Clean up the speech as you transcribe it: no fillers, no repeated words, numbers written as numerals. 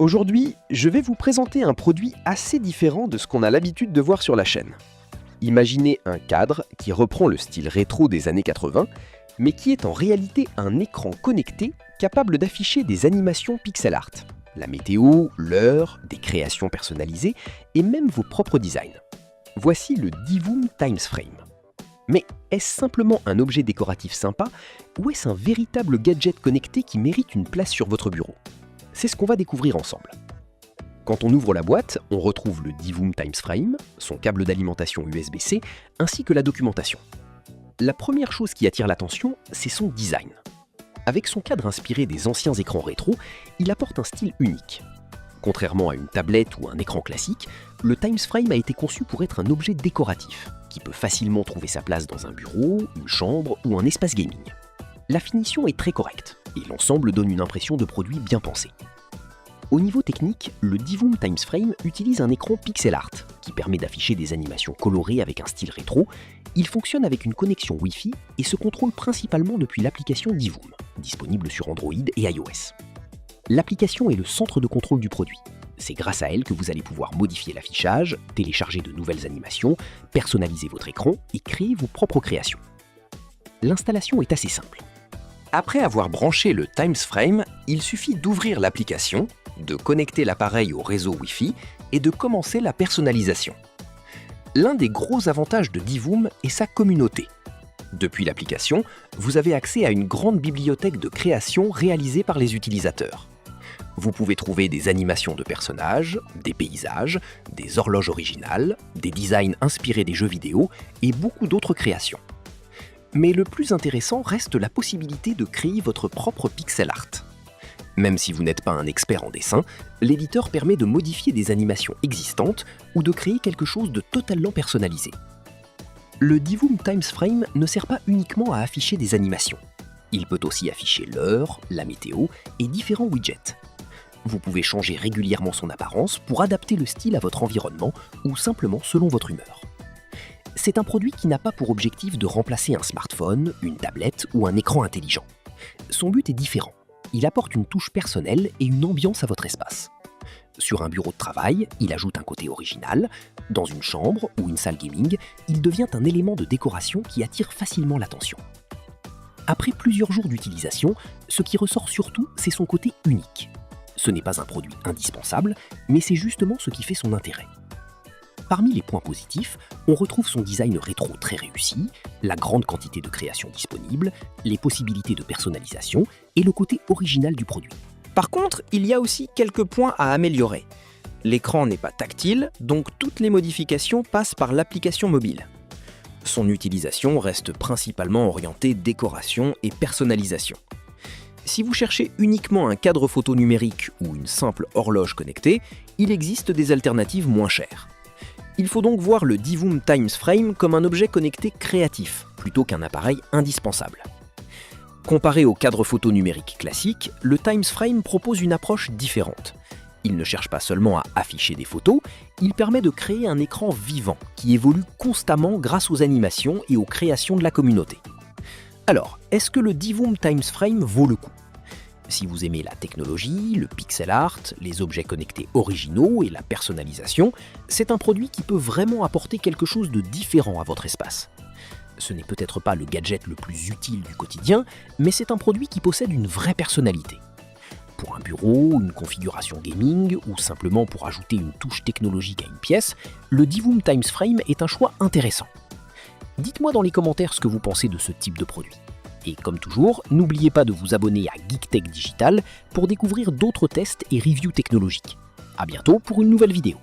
Aujourd'hui, je vais vous présenter un produit assez différent de ce qu'on a l'habitude de voir sur la chaîne. Imaginez un cadre qui reprend le style rétro des années 80, mais qui est en réalité un écran connecté capable d'afficher des animations pixel art, la météo, l'heure, des créations personnalisées et même vos propres designs. Voici le Divoom TimesFrame. Mais est-ce simplement un objet décoratif sympa ou est-ce un véritable gadget connecté qui mérite une place sur votre bureau? C'est ce qu'on va découvrir ensemble. Quand on ouvre la boîte, on retrouve le Divoom TimesFrame, son câble d'alimentation USB-C, ainsi que la documentation. La première chose qui attire l'attention, c'est son design. Avec son cadre inspiré des anciens écrans rétro, il apporte un style unique. Contrairement à une tablette ou un écran classique, le TimesFrame a été conçu pour être un objet décoratif, qui peut facilement trouver sa place dans un bureau, une chambre ou un espace gaming. La finition est très correcte, et l'ensemble donne une impression de produit bien pensé. Au niveau technique, le Divoom TimesFrame utilise un écran pixel art qui permet d'afficher des animations colorées avec un style rétro. Il fonctionne avec une connexion Wi-Fi et se contrôle principalement depuis l'application Divoom, disponible sur Android et iOS. L'application est le centre de contrôle du produit. C'est grâce à elle que vous allez pouvoir modifier l'affichage, télécharger de nouvelles animations, personnaliser votre écran et créer vos propres créations. L'installation est assez simple. Après avoir branché le TimesFrame, il suffit d'ouvrir l'application, de connecter l'appareil au réseau Wi-Fi et de commencer la personnalisation. L'un des gros avantages de Divoom est sa communauté. Depuis l'application, vous avez accès à une grande bibliothèque de créations réalisées par les utilisateurs. Vous pouvez trouver des animations de personnages, des paysages, des horloges originales, des designs inspirés des jeux vidéo et beaucoup d'autres créations. Mais le plus intéressant reste la possibilité de créer votre propre pixel art. Même si vous n'êtes pas un expert en dessin, l'éditeur permet de modifier des animations existantes ou de créer quelque chose de totalement personnalisé. Le Divoom TimesFrame ne sert pas uniquement à afficher des animations. Il peut aussi afficher l'heure, la météo et différents widgets. Vous pouvez changer régulièrement son apparence pour adapter le style à votre environnement ou simplement selon votre humeur. C'est un produit qui n'a pas pour objectif de remplacer un smartphone, une tablette ou un écran intelligent. Son but est différent. Il apporte une touche personnelle et une ambiance à votre espace. Sur un bureau de travail, il ajoute un côté original. Dans une chambre ou une salle gaming, il devient un élément de décoration qui attire facilement l'attention. Après plusieurs jours d'utilisation, ce qui ressort surtout, c'est son côté unique. Ce n'est pas un produit indispensable, mais c'est justement ce qui fait son intérêt. Parmi les points positifs, on retrouve son design rétro très réussi, la grande quantité de créations disponibles, les possibilités de personnalisation et le côté original du produit. Par contre, il y a aussi quelques points à améliorer. L'écran n'est pas tactile, donc toutes les modifications passent par l'application mobile. Son utilisation reste principalement orientée décoration et personnalisation. Si vous cherchez uniquement un cadre photo numérique ou une simple horloge connectée, il existe des alternatives moins chères. Il faut donc voir le Divoom TimesFrame comme un objet connecté créatif, plutôt qu'un appareil indispensable. Comparé au cadre photo numérique classique, le TimesFrame propose une approche différente. Il ne cherche pas seulement à afficher des photos, il permet de créer un écran vivant qui évolue constamment grâce aux animations et aux créations de la communauté. Alors, est-ce que le Divoom TimesFrame vaut le coup ? Si vous aimez la technologie, le pixel art, les objets connectés originaux et la personnalisation, c'est un produit qui peut vraiment apporter quelque chose de différent à votre espace. Ce n'est peut-être pas le gadget le plus utile du quotidien, mais c'est un produit qui possède une vraie personnalité. Pour un bureau, une configuration gaming ou simplement pour ajouter une touche technologique à une pièce, le Divoom TimesFrame est un choix intéressant. Dites-moi dans les commentaires ce que vous pensez de ce type de produit. Et comme toujours, n'oubliez pas de vous abonner à GeekTech Digital pour découvrir d'autres tests et reviews technologiques. À bientôt pour une nouvelle vidéo.